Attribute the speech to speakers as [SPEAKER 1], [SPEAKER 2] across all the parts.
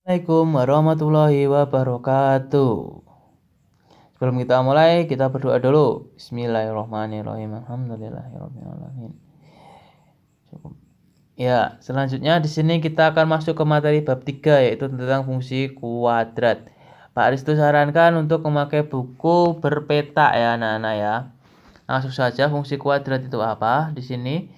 [SPEAKER 1] Assalamualaikum warahmatullahi wabarakatuh. Sebelum kita mulai, kita berdoa dulu. Bismillahirrahmanirrahim. Alhamdulillahirrahmanirrahim. Cukup. Ya, selanjutnya di sini kita akan masuk ke materi bab 3, yaitu tentang fungsi kuadrat. Pak Aristo sarankan untuk memakai buku berpeta ya anak-anak ya. Langsung saja, fungsi kuadrat itu apa? Di sini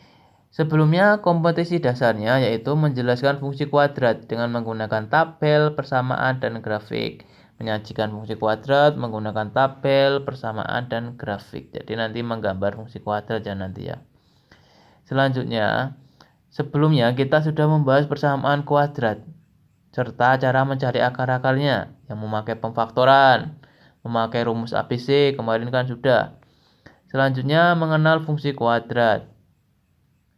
[SPEAKER 1] sebelumnya kompetisi dasarnya yaitu menjelaskan fungsi kuadrat dengan menggunakan tabel, persamaan, dan grafik. Menyajikan fungsi kuadrat menggunakan tabel, persamaan, dan grafik. Jadi nanti menggambar fungsi kuadrat ya nanti ya. Selanjutnya, sebelumnya kita sudah membahas persamaan kuadrat serta cara mencari akar-akarnya yang memakai pemfaktoran, memakai rumus ABC, kemarin kan sudah. Selanjutnya mengenal fungsi kuadrat.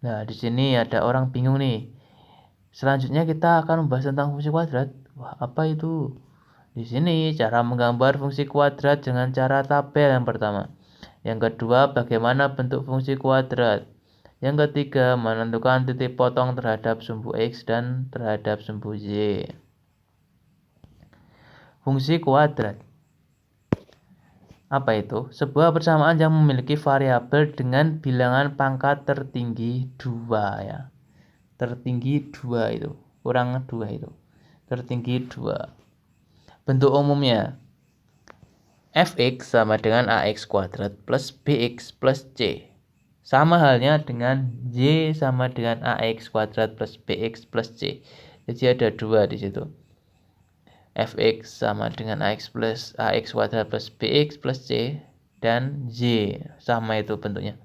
[SPEAKER 1] Nah, di sini ada orang bingung nih. Selanjutnya kita akan membahas tentang fungsi kuadrat. Wah, apa itu? Di sini cara menggambar fungsi kuadrat dengan cara tabel yang pertama. Yang kedua, bagaimana bentuk fungsi kuadrat. Yang ketiga, menentukan titik potong terhadap sumbu X dan terhadap sumbu Y. Fungsi kuadrat. Apa itu? Sebuah persamaan yang memiliki variabel dengan bilangan pangkat tertinggi 2 ya. Tertinggi 2 itu. Kurang 2 itu. Tertinggi 2. Bentuk umumnya fx sama dengan ax kuadrat plus bx plus c. Sama halnya dengan y sama dengan ax kuadrat plus bx plus c. Jadi ada 2 di situ. Fx sama dengan ax kuadrat plus bx plus c dan y sama itu bentuknya.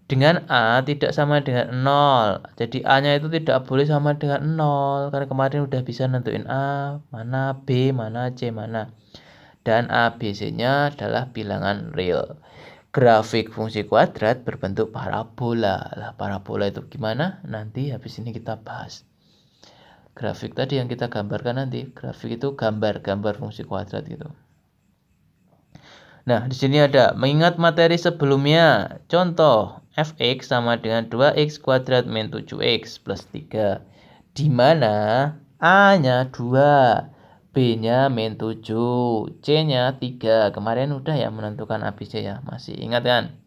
[SPEAKER 1] Dengan a tidak sama dengan 0. Jadi a nya itu tidak boleh sama dengan 0 karena kemarin udah bisa nentuin a mana, b mana, c mana. Dan a, b, c nya adalah bilangan real. Grafik fungsi kuadrat berbentuk parabola. Lah parabola itu gimana? Nanti habis ini kita bahas. Grafik tadi yang kita gambarkan nanti, grafik itu gambar fungsi kuadrat gitu. Nah, di sini ada mengingat materi sebelumnya. Contoh, fx sama dengan 2x kuadrat min 7x plus 3. Di mana a-nya 2, b-nya min 7, c-nya 3. Kemarin udah ya menentukan ABC ya, masih ingat kan?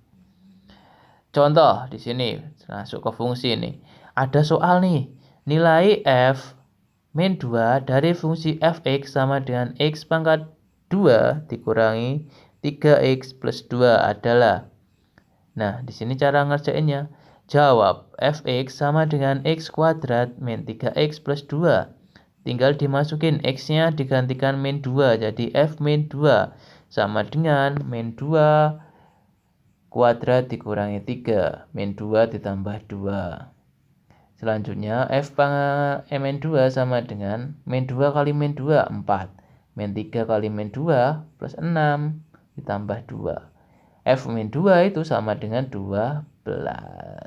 [SPEAKER 1] Contoh di sini, masuk ke fungsi nih. Ada soal nih, nilai f min 2 dari fungsi fx sama dengan x pangkat 2 dikurangi 3x plus 2 adalah. Nah, di sini cara ngerjainnya. Jawab, fx sama dengan x kuadrat min 3x plus 2. Tinggal dimasukin x-nya digantikan min 2. Jadi f min 2 sama dengan min 2 kuadrat dikurangi 3. Min 2 ditambah 2. Selanjutnya f min 2 sama dengan min 2 kali min 2 4. Min 3 kali min 2 plus 6 ditambah 2. F min 2 itu sama dengan 12.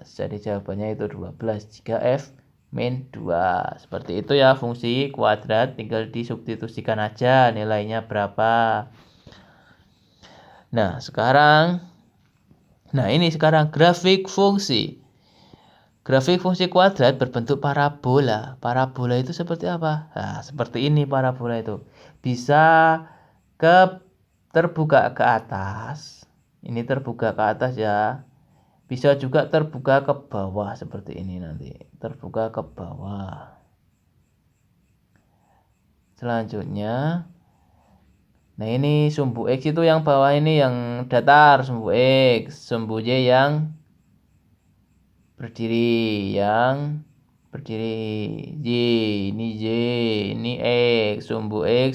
[SPEAKER 1] Jadi jawabannya itu 12 jika F min 2. Seperti itu ya fungsi kuadrat, tinggal disubstitusikan aja nilainya berapa. Nah, ini sekarang grafik fungsi. Grafik fungsi kuadrat berbentuk parabola. Parabola itu seperti apa? Nah, seperti ini parabola itu. Bisa terbuka ke atas. Ini terbuka ke atas ya. Bisa juga terbuka ke bawah seperti ini nanti. Terbuka ke bawah. Selanjutnya. Nah, ini sumbu X itu yang bawah ini yang datar, sumbu X. Sumbu Y yang berdiri Y, ini X, sumbu Y,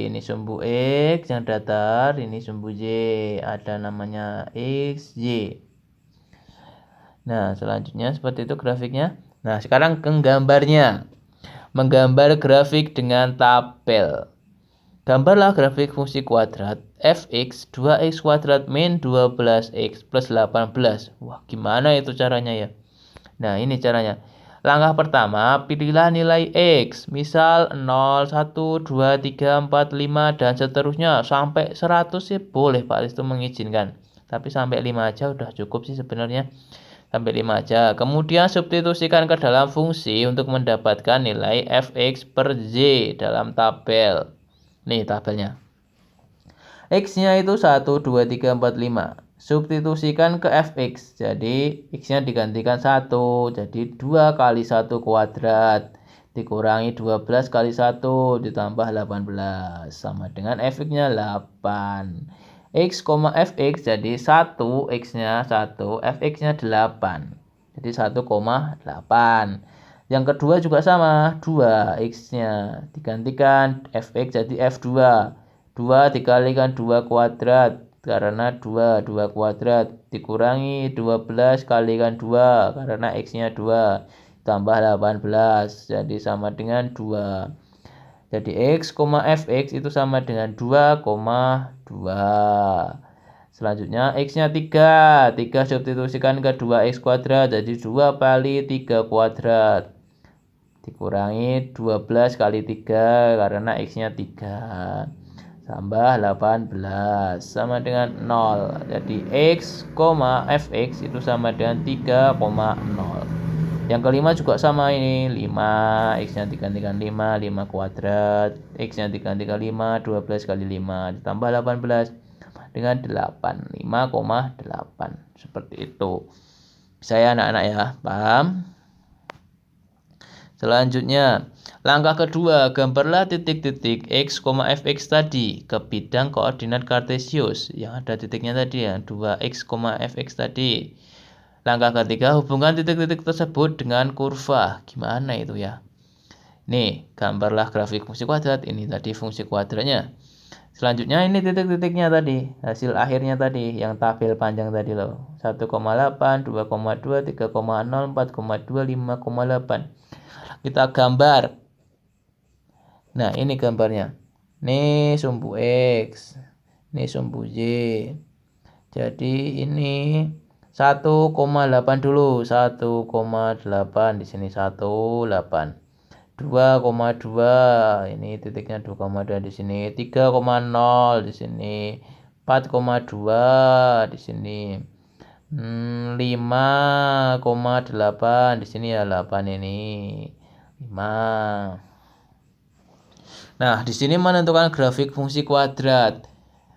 [SPEAKER 1] ini sumbu X yang datar, ini sumbu Y, ada namanya X, Y. Nah, selanjutnya seperti itu grafiknya. Nah, sekarang ke gambarnya. Menggambar grafik dengan tabel. Gambarlah grafik fungsi kuadrat fx 2x kuadrat min 12x plus 18. Wah, gimana itu caranya ya? Nah, ini caranya. Langkah pertama, pilihlah nilai x. Misal 0, 1, 2, 3, 4, 5, dan seterusnya. Sampai 100 sih boleh Pak Risto mengizinkan. Tapi sampai 5 aja udah cukup sih sebenarnya. Sampai 5 aja. Kemudian substitusikan ke dalam fungsi untuk mendapatkan nilai fx per z dalam tabel. Nih tabelnya. X-nya itu 1, 2, 3, 4, 5. Substitusikan ke fx. Jadi x-nya digantikan 1. Jadi 2 kali 1 kuadrat. Dikurangi 12 kali 1 ditambah 18. Sama dengan fx-nya 8. X, fx jadi 1, X-nya 1, fx-nya 8. Jadi 1,8. Yang kedua juga sama, 2 X-nya. Digantikan fx jadi f2. 2 dikalikan 2 kuadrat. Karena 2 kuadrat. Dikurangi 12 kalikan 2. Karena X-nya 2. Tambah 18. Jadi sama dengan 2. Jadi X, fx itu sama dengan 2,2. Selanjutnya X-nya 3. 3 substitusikan ke 2X kuadrat. Jadi 2 kali 3 kuadrat. Dikurangi 12 kali 3 karena X-nya 3. Tambah 18. Sama dengan 0. Jadi X, fx itu sama dengan 3,0. Yang kelima juga sama ini, 5, X-nya digantikan 5, 5 kuadrat, X-nya digantikan 5, 12 kali 5, ditambah 18 dengan 8, 5,8. Seperti itu. Bisa ya anak-anak ya, paham? Selanjutnya, langkah kedua, gambarlah titik-titik X, fx tadi ke bidang koordinat kartesius. Yang ada titiknya tadi ya, 2X, fx tadi. Langkah ketiga, hubungkan titik-titik tersebut dengan kurva. Gimana itu ya? Nih, gambarlah grafik fungsi kuadrat. Ini tadi fungsi kuadratnya. Selanjutnya ini titik-titiknya tadi. Hasil akhirnya tadi. Yang tabel panjang tadi loh. 1,8, 2,2, 3,0, 4,2, 5,8. Kita gambar. Nah, ini gambarnya. Ini sumbu X. Ini sumbu Y. Jadi ini 1,8 dulu, 1,8 di sini 1,8. 2,2 ini titiknya 2,2 di sini, 3,0 di sini, 4,2 di sini, 5,8 di sini ya 8 ini 5. Nah, di sini menentukan grafik fungsi kuadrat.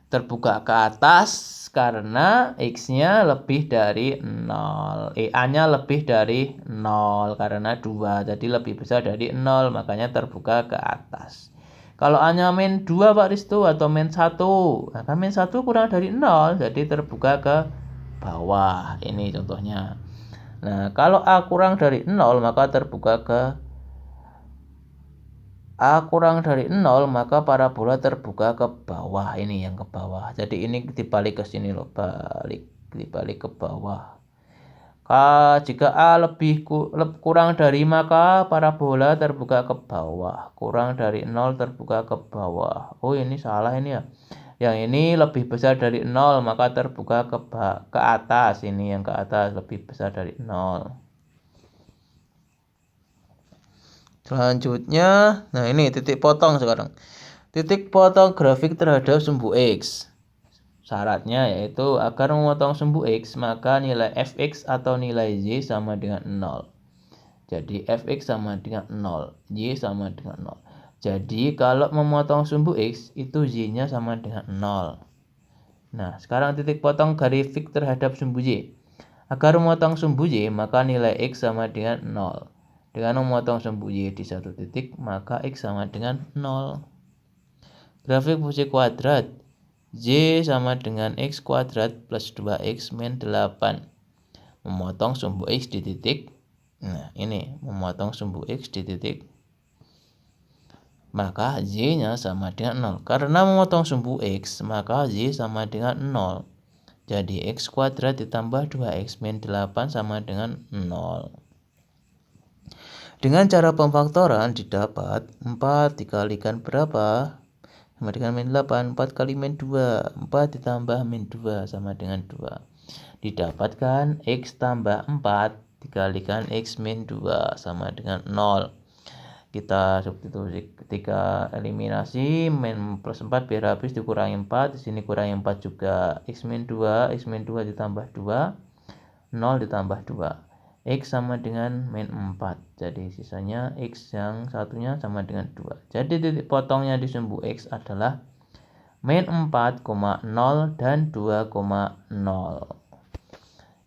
[SPEAKER 1] Terbuka ke atas karena X-nya lebih dari 0. A-nya lebih dari 0 karena 2. Jadi lebih besar dari 0, makanya terbuka ke atas. Kalau A-nya min 2 Pak Risto atau min 1, maka min 1 kurang dari 0, jadi terbuka ke bawah. Ini contohnya. Nah, kalau A kurang dari 0, maka terbuka ke A kurang dari 0, maka parabola terbuka ke bawah. Ini yang ke bawah. Jadi ini dibalik ke sini loh. Dibalik ke bawah. Jika A lebih kurang dari, maka parabola terbuka ke bawah. Kurang dari 0 terbuka ke bawah. Oh ini salah ini ya. Yang ini lebih besar dari 0, maka terbuka ke atas. Ini yang ke atas lebih besar dari 0. Selanjutnya, nah ini titik potong sekarang. Titik potong grafik terhadap sumbu X. Syaratnya yaitu agar memotong sumbu X, maka nilai fx atau nilai y sama dengan 0. Jadi fx sama dengan 0, y sama dengan 0. Jadi kalau memotong sumbu X, itu y-nya sama dengan 0. Nah, sekarang titik potong grafik terhadap sumbu y. Agar memotong sumbu y, maka nilai x sama dengan 0. Dengan memotong sumbu y di satu titik, maka x sama dengan 0. Grafik fungsi kuadrat. Y sama dengan x kuadrat plus 2x min 8. Memotong sumbu x di titik. Nah, ini memotong sumbu x di titik. Maka y-nya sama dengan 0. Karena memotong sumbu x, maka y sama dengan 0. Jadi x kuadrat ditambah 2x min 8 sama dengan 0. Dengan cara pemfaktoran didapat 4 dikalikan berapa? Sama dengan min 8. 4 kali min 2. 4 ditambah min 2 sama dengan 2. Didapatkan X tambah 4 dikalikan X min 2 sama dengan 0. Kita substitusi ketika eliminasi min plus 4 biar habis dikurangi 4. Di sini kurangi 4 juga. X min 2 ditambah 2. 0 ditambah 2. X sama dengan min 4. Jadi sisanya X yang satunya sama dengan 2. Jadi titik potongnya di sumbu X adalah min 4, 0 dan 2,0.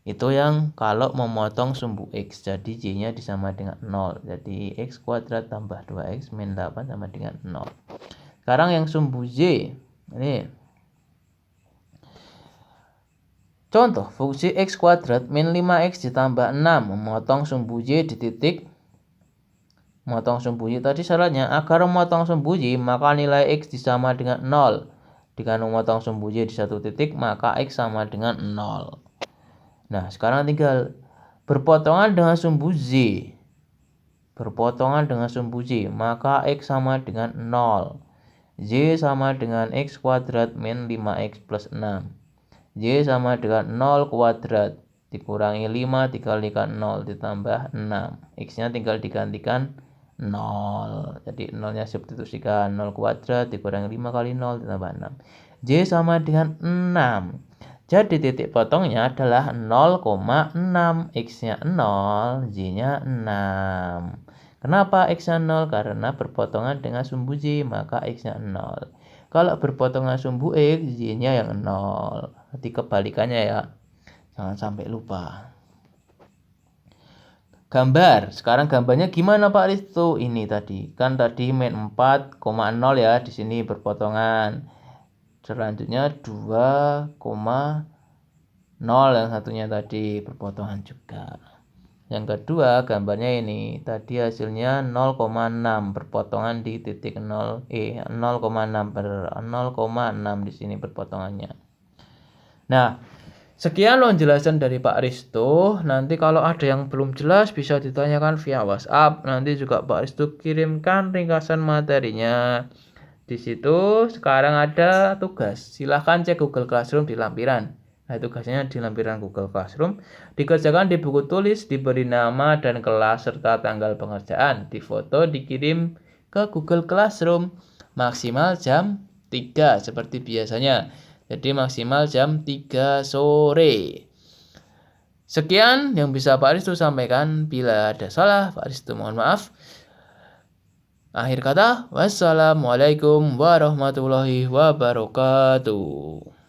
[SPEAKER 1] Itu yang kalau memotong sumbu X. Jadi Y-nya disama dengan 0. Jadi X kuadrat tambah 2X min 8 sama dengan 0. Sekarang yang sumbu Y. Ini. Contoh, fungsi X kuadrat min 5X ditambah 6. Memotong sumbu Y di titik. Memotong sumbu Y tadi syaratnya. Agar memotong sumbu Y, maka nilai X disama dengan 0. Jika memotong sumbu Y di satu titik, maka X sama dengan 0. Nah, sekarang tinggal berpotongan dengan sumbu Z. Berpotongan dengan sumbu Z, maka X sama dengan 0. Y sama dengan X kuadrat min 5X plus 6. Y sama dengan 0 kuadrat dikurangi 5 dikalikan 0 ditambah 6. X-nya tinggal digantikan 0. Jadi 0-nya substitusikan 0 kuadrat dikurangi 5 kali 0 ditambah 6. Y sama dengan 6. Jadi titik potongnya adalah 0,6. X-nya 0, Y-nya 6. Kenapa X-nya 0? Karena berpotongan dengan sumbu Y, maka X-nya 0. Kalau berpotongan sumbu X, Y-nya yang 0. Nanti kebalikannya ya. Jangan sampai lupa. Gambar. Sekarang gambarnya gimana Pak Risto? Ini tadi. Kan tadi min 4,0 ya. Di sini berpotongan. Selanjutnya 2,0 yang satunya tadi berpotongan juga. Yang kedua gambarnya ini tadi hasilnya 0,6 berpotongan di titik 0 0,6 per 0,6 di sini berpotongannya. Nah, sekian penjelasan dari Pak Risto. Nanti kalau ada yang belum jelas bisa ditanyakan via WhatsApp. Nanti juga Pak Risto kirimkan ringkasan materinya. Di situ sekarang ada tugas. Silahkan cek Google Classroom di lampiran. Nah, tugasnya di lampiran Google Classroom. Dikerjakan di buku tulis, diberi nama dan kelas serta tanggal pengerjaan. Difoto, dikirim ke Google Classroom. Maksimal jam 3 seperti biasanya. Jadi maksimal jam 3 sore. Sekian yang bisa Pak Risto sampaikan. Bila ada salah, Pak Risto mohon maaf. Akhir kata, wassalamualaikum warahmatullahi wabarakatuh.